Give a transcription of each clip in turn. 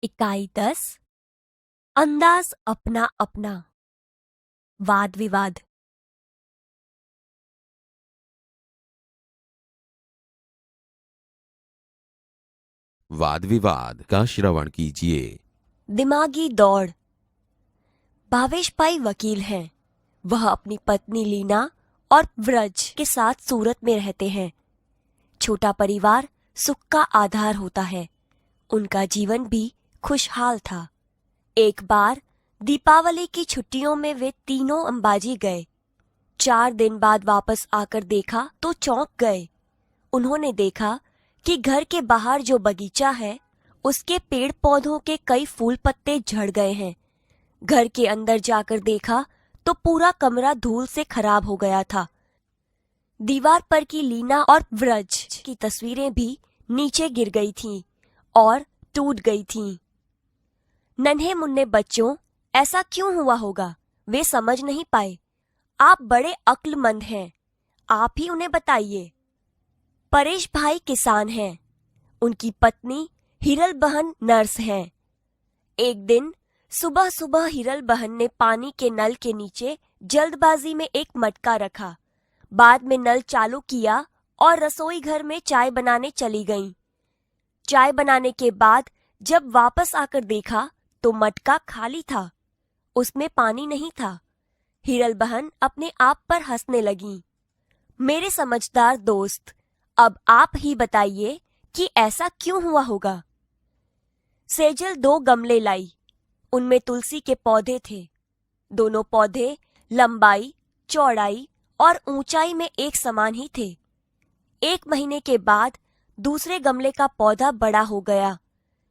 इकाई 10 अंदाज अपना अपना वाद विवाद। वाद विवाद का श्रवण कीजिए। दिमागी दौड़। भावेश भाई वकील हैं। वह अपनी पत्नी लीना और व्रज के साथ सूरत में रहते हैं। छोटा परिवार सुख का आधार होता है। उनका जीवन भी खुशहाल था। एक बार दीपावली की छुट्टियों में वे तीनों अंबाजी गए। 4 दिन बाद वापस आकर देखा तो चौंक गए। उन्होंने देखा कि घर के बाहर जो बगीचा है उसके पेड़ पौधों के कई फूल पत्ते झड़ गए हैं। घर के अंदर जाकर देखा तो पूरा कमरा धूल से खराब हो गया था। दीवार पर की लीना और व्रज की तस्वीरें भी नीचे गिर गई थीं और टूट गई थीं। नन्हे मुन्ने बच्चों, ऐसा क्यों हुआ होगा? वे समझ नहीं पाए। आप बड़े अक्लमंद हैं, आप ही उन्हें बताइए। परेश भाई किसान हैं। उनकी पत्नी हिरल बहन नर्स हैं। एक दिन सुबह सुबह हिरल बहन ने पानी के नल के नीचे जल्दबाजी में एक मटका रखा। बाद में नल चालू किया और रसोई घर में चाय बनाने चली गईं। चाय बनाने के बाद जब वापस आकर देखा तो मटका खाली था, उसमें पानी नहीं था। हिरल बहन अपने आप पर हंसने लगीं। मेरे समझदार दोस्त, अब आप ही बताइए कि ऐसा क्यों हुआ होगा। सेजल 2 गमले लाई। उनमें तुलसी के पौधे थे। दोनों पौधे लंबाई, चौड़ाई और ऊंचाई में एक समान ही थे। 1 महीने के बाद दूसरे गमले का पौधा बड़ा हो गया,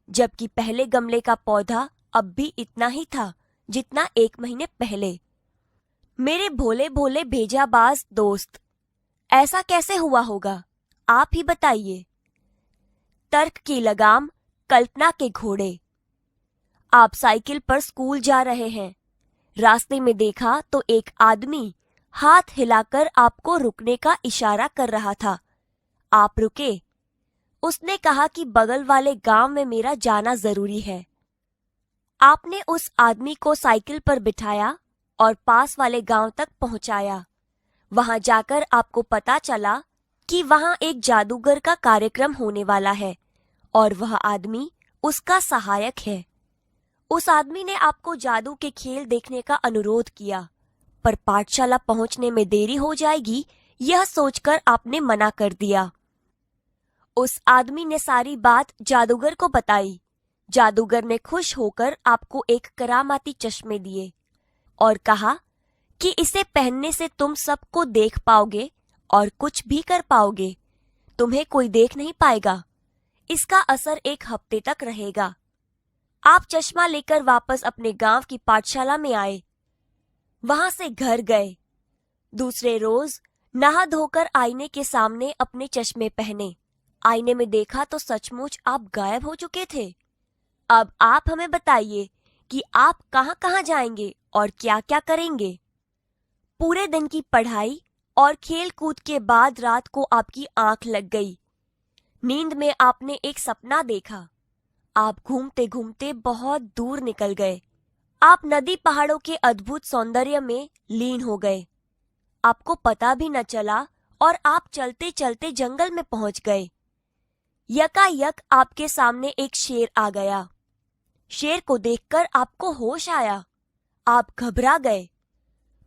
जबकि पहले गमले का पौधा अब भी इतना ही था जितना 1 महीने पहले। मेरे भोले भोले भेजाबाज दोस्त, ऐसा कैसे हुआ होगा? आप ही बताइए। तर्क की लगाम, कल्पना के घोड़े। आप साइकिल पर स्कूल जा रहे हैं। रास्ते में देखा तो एक आदमी हाथ हिलाकर आपको रुकने का इशारा कर रहा था। आप रुके। उसने कहा कि बगल वाले गांव में मेरा जाना जरूरी है। आपने उस आदमी को साइकिल पर बिठाया और पास वाले गांव तक पहुंचाया। वहां जाकर आपको पता चला कि वहां एक जादूगर का कार्यक्रम होने वाला है और वह आदमी उसका सहायक है। उस आदमी ने आपको जादू के खेल देखने का अनुरोध किया, पर पाठशाला पहुंचने में देरी हो जाएगी यह सोचकर आपने मना कर दिया। उस आदमी ने सारी बात जादूगर को बताई। जादूगर ने खुश होकर आपको एक करामाती चश्मे दिए और कहा कि इसे पहनने से तुम सबको देख पाओगे और कुछ भी कर पाओगे। तुम्हें कोई देख नहीं पाएगा। इसका असर 1 हफ्ते तक रहेगा। आप चश्मा लेकर वापस अपने गांव की पाठशाला में आए। वहां से घर गए। दूसरे रोज नहा धोकर आईने के सामने अपने चश्मे पहने। आईने में देखा तो सचमुच आप गायब हो चुके थे। अब आप हमें बताइए कि आप कहां कहां जाएंगे और क्या क्या करेंगे। पूरे दिन की पढ़ाई और खेल कूद के बाद रात को आपकी आंख लग गई। नींद में आपने एक सपना देखा। आप घूमते घूमते बहुत दूर निकल गए। आप नदी पहाड़ों के अद्भुत सौंदर्य में लीन हो गए। आपको पता भी न चला और आप चलते चलते जंगल में पहुंच गए। यकायक आपके सामने एक शेर आ गया। शेर को देखकर आपको होश आया। आप घबरा गए।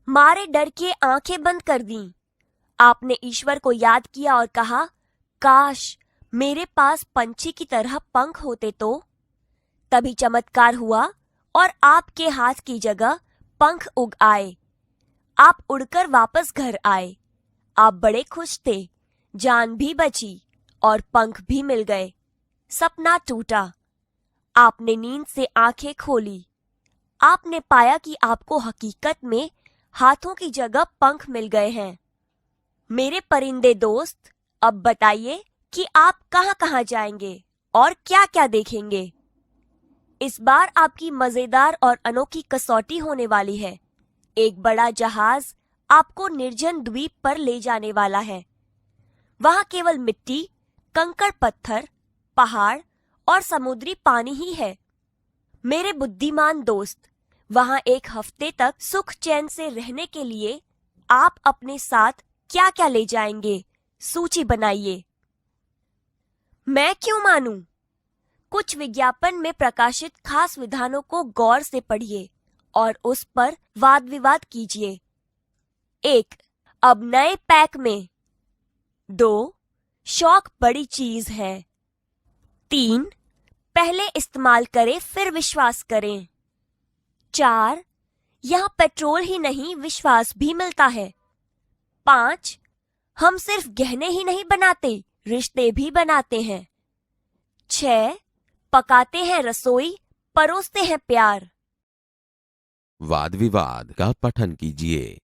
मारे डर के आंखें बंद कर दीं। आपने ईश्वर को याद किया और कहा, काश मेरे पास पंछी की तरह पंख होते तो। तभी चमत्कार हुआ और आपके हाथ की जगह पंख उग आए। आप उड़कर वापस घर आए। आप बड़े खुश थे। जान भी बची और पंख भी मिल गए। सपना टूटा। आपने नींद से आंखें खोली। आपने पाया कि आपको हकीकत में हाथों की जगह पंख मिल गए हैं। मेरे परिंदे दोस्त, अब बताइए कि आप कहां कहां जाएंगे और क्या क्या देखेंगे। इस बार आपकी मजेदार और अनोखी कसौटी होने वाली है। एक बड़ा जहाज आपको निर्जन द्वीप पर ले जाने वाला है। वहां केवल मिट्टी, कंकड़ पत्थर, पहाड़ और समुद्री पानी ही है। मेरे बुद्धिमान दोस्त, वहां एक हफ्ते तक सुख चैन से रहने के लिए आप अपने साथ क्या क्या ले जाएंगे? सूची बनाइए। मैं क्यों मानूं? कुछ विज्ञापन में प्रकाशित खास विधानों को गौर से पढ़िए और उस पर वाद विवाद कीजिए। 1. अब नए पैक में। 2. शौक बड़ी चीज है। 3. पहले इस्तेमाल करें फिर विश्वास करें। 4. यहाँ पेट्रोल ही नहीं विश्वास भी मिलता है। 5. हम सिर्फ गहने ही नहीं बनाते, रिश्ते भी बनाते हैं। 6. पकाते हैं रसोई, परोसते हैं प्यार। वाद विवाद का पठन कीजिए।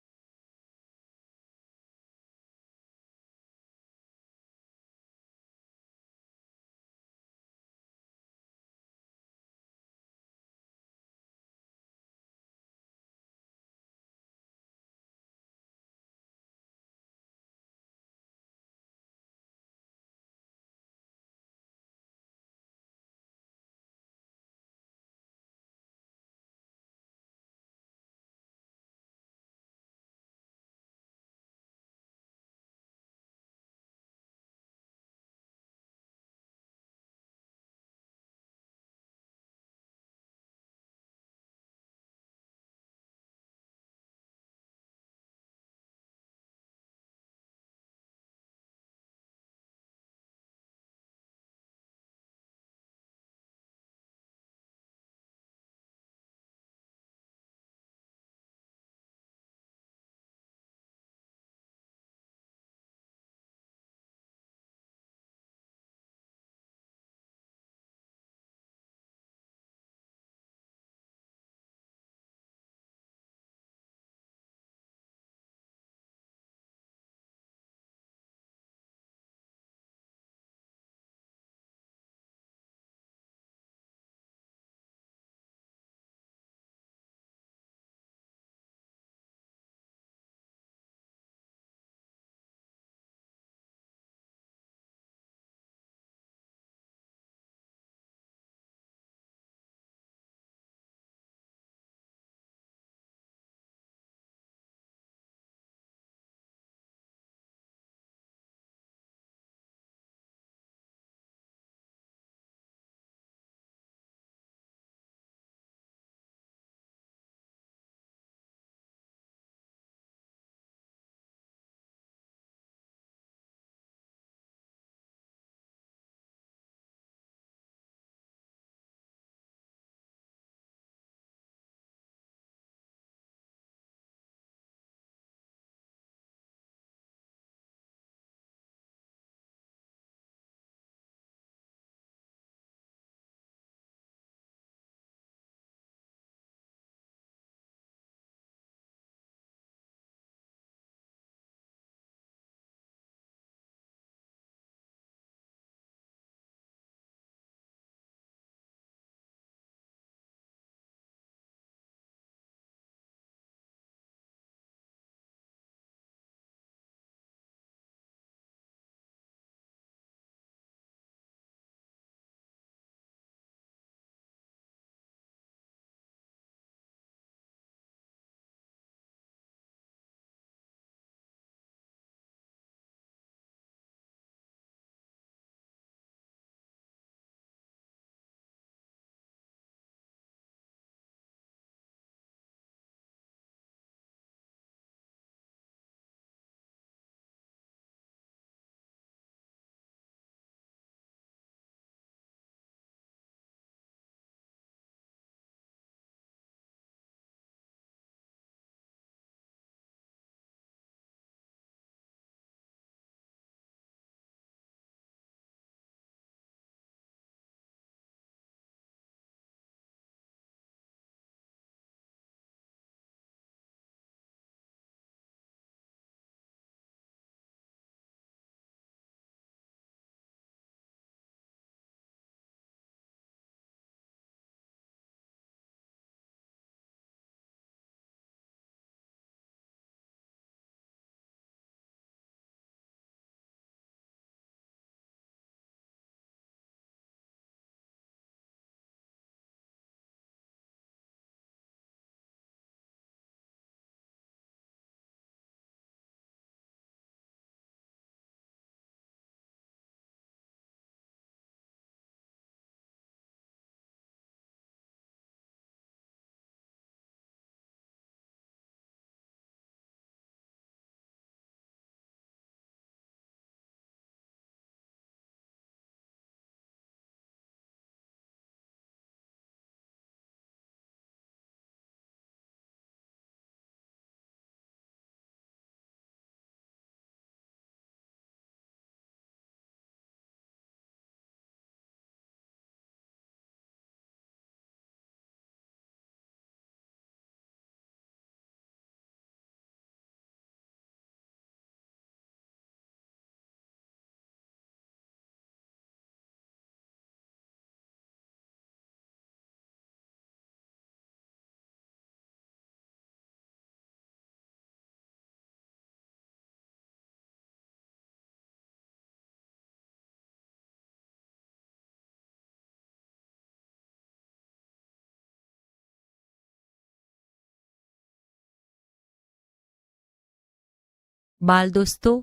बाल दोस्तों,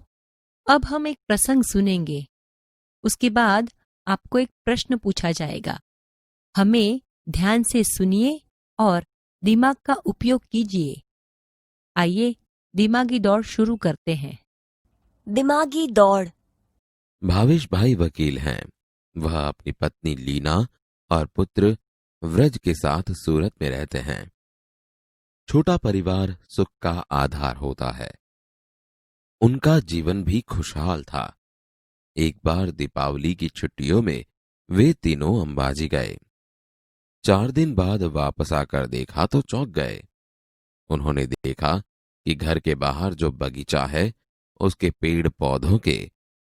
अब हम एक प्रसंग सुनेंगे। उसके बाद आपको एक प्रश्न पूछा जाएगा। हमें ध्यान से सुनिए और दिमाग का उपयोग कीजिए। आइए दिमागी दौड़ शुरू करते हैं। दिमागी दौड़। भावेश भाई वकील हैं। वह अपनी पत्नी लीना और पुत्र व्रज के साथ सूरत में रहते हैं। छोटा परिवार सुख का आधार होता है। उनका जीवन भी खुशहाल था। एक बार दीपावली की छुट्टियों में वे तीनों अंबाजी गए। 4 दिन बाद वापस आकर देखा तो चौंक गए। उन्होंने देखा कि घर के बाहर जो बगीचा है उसके पेड़ पौधों के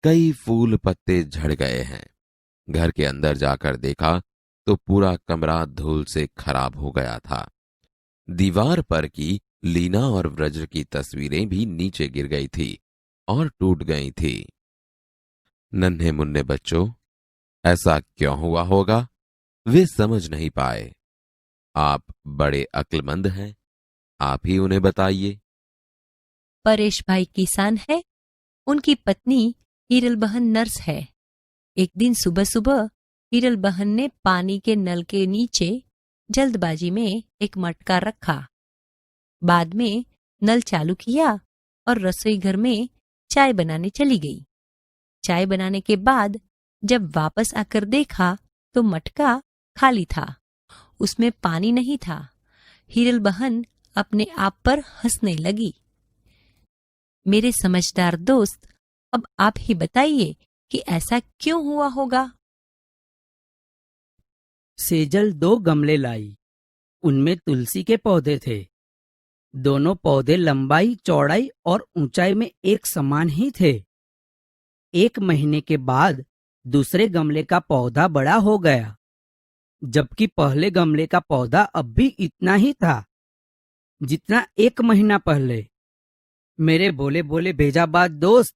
कई फूल पत्ते झड़ गए हैं। घर के अंदर जाकर देखा तो पूरा कमरा धूल से खराब हो गया था। दीवार पर की लीना और व्रज की तस्वीरें भी नीचे गिर गई थी और टूट गई थी। नन्हे मुन्ने बच्चों, ऐसा क्यों हुआ होगा? वे समझ नहीं पाए। आप बड़े अक्लमंद हैं, आप ही उन्हें बताइए। परेश भाई किसान है। उनकी पत्नी हीरल बहन नर्स है। एक दिन सुबह सुबह हीरल बहन ने पानी के नल के नीचे जल्दबाजी में एक मटका रखा। बाद में नल चालू किया और रसोई घर में चाय बनाने चली गई। चाय बनाने के बाद जब वापस आकर देखा तो मटका खाली था, उसमें पानी नहीं था। हीरल बहन अपने आप पर हंसने लगी। मेरे समझदार दोस्त, अब आप ही बताइए कि ऐसा क्यों हुआ होगा? सेजल 2 गमले लाई। उनमें तुलसी के पौधे थे। दोनों पौधे लंबाई, चौड़ाई और ऊंचाई में एक समान ही थे। 1 महीने के बाद दूसरे गमले का पौधा बड़ा हो गया, जबकि पहले गमले का पौधा अब भी इतना ही था जितना 1 महीना पहले। मेरे बोले बोले भेजाबाज दोस्त,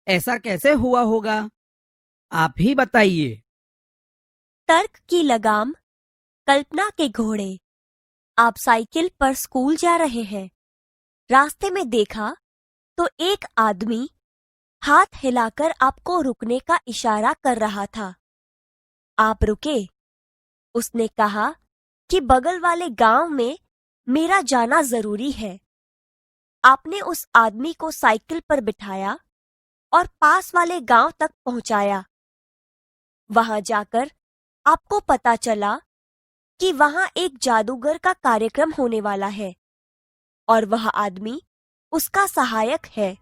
ऐसा कैसे हुआ होगा? आप ही बताइए। तर्क की लगाम, कल्पना के घोड़े। आप साइकिल पर स्कूल जा रहे हैं। रास्ते में देखा तो एक आदमी हाथ हिलाकर आपको रुकने का इशारा कर रहा था। आप रुके। उसने कहा कि बगल वाले गांव में मेरा जाना जरूरी है। आपने उस आदमी को साइकिल पर बिठाया और पास वाले गांव तक पहुंचाया। वहां जाकर आपको पता चला कि वहां एक जादूगर का कार्यक्रम होने वाला है और वह आदमी उसका सहायक है।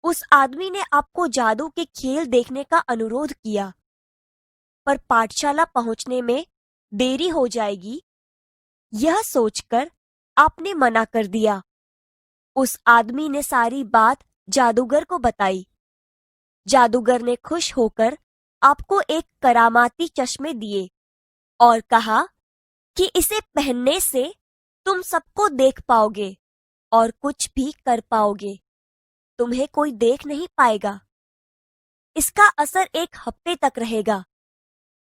उस आदमी ने आपको जादू के खेल देखने का अनुरोध किया, पर पाठशाला पहुंचने में देरी हो जाएगी, यह सोचकर आपने मना कर दिया। उस आदमी ने सारी बात जादूगर को बताई। जादूगर ने खुश होकर आपको एक करामाती चश्मे दिए और कहा कि इसे पहनने से तुम सबको देख पाओगे और कुछ भी कर पाओगे। तुम्हें कोई देख नहीं पाएगा। इसका असर 1 हफ्ते तक रहेगा।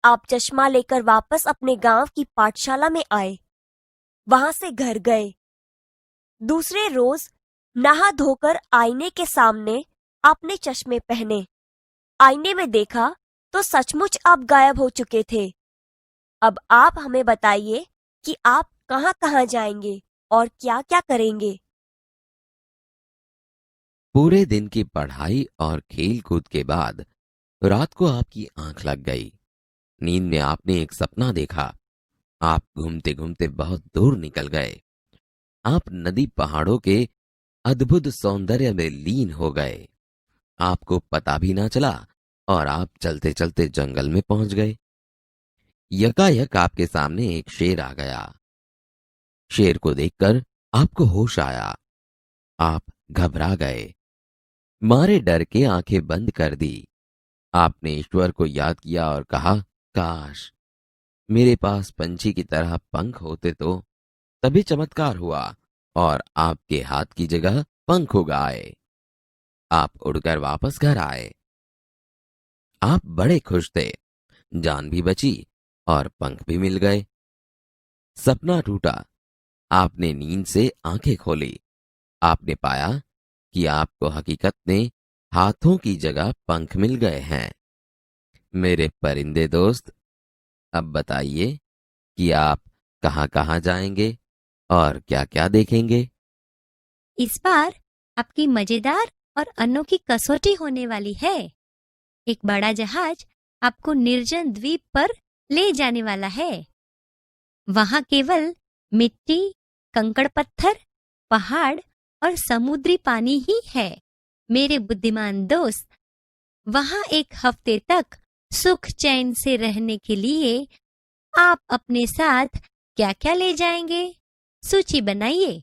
आप चश्मा लेकर वापस अपने गांव की पाठशाला में आए। वहां से घर गए। दूसरे रोज नहा धोकर आईने के सामने आपने चश्मे पहने। आईने में देखा तो सचमुच आप गायब हो चुके थे। अब आप हमें बताइए कि आप कहां-कहां जाएंगे और क्या-क्या करेंगे। पूरे दिन की पढ़ाई और खेल कूद के बाद रात को आपकी आंख लग गई। नींद में आपने एक सपना देखा। आप घूमते घूमते बहुत दूर निकल गए। आप नदी पहाड़ों के अद्भुत सौंदर्य में लीन हो गए। आपको पता भी ना चला और आप चलते चलते जंगल में पहुंच गए। यकायक आपके सामने एक शेर आ गया। शेर को देखकर आपको होश आया। आप घबरा गए। मारे डर के आंखें बंद कर दी। आपने ईश्वर को याद किया और कहा, काश मेरे पास पंछी की तरह पंख होते तो। तभी चमत्कार हुआ और आपके हाथ की जगह पंख उग आए। आप उड़कर वापस घर आए। आप बड़े खुश थे। जान भी बची और पंख भी मिल गए। सपना टूटा। आपने नींद से आंखें खोली। आपने पाया कि आपको हकीकत में हाथों की जगह पंख मिल गए हैं। मेरे परिंदे दोस्त, अब बताइए कि आप कहाँ कहाँ जाएंगे और क्या क्या देखेंगे। इस बार आपकी मजेदार और अनोखी कसौटी होने वाली है। एक बड़ा जहाज आपको निर्जन द्वीप पर ले जाने वाला है। वहां केवल मिट्टी, कंकड़ पत्थर, पहाड़ और समुद्री पानी ही है। मेरे बुद्धिमान दोस्त, वहां एक हफ्ते तक सुख चैन से रहने के लिए आप अपने साथ क्या क्या ले जाएंगे? सूची बनाइए।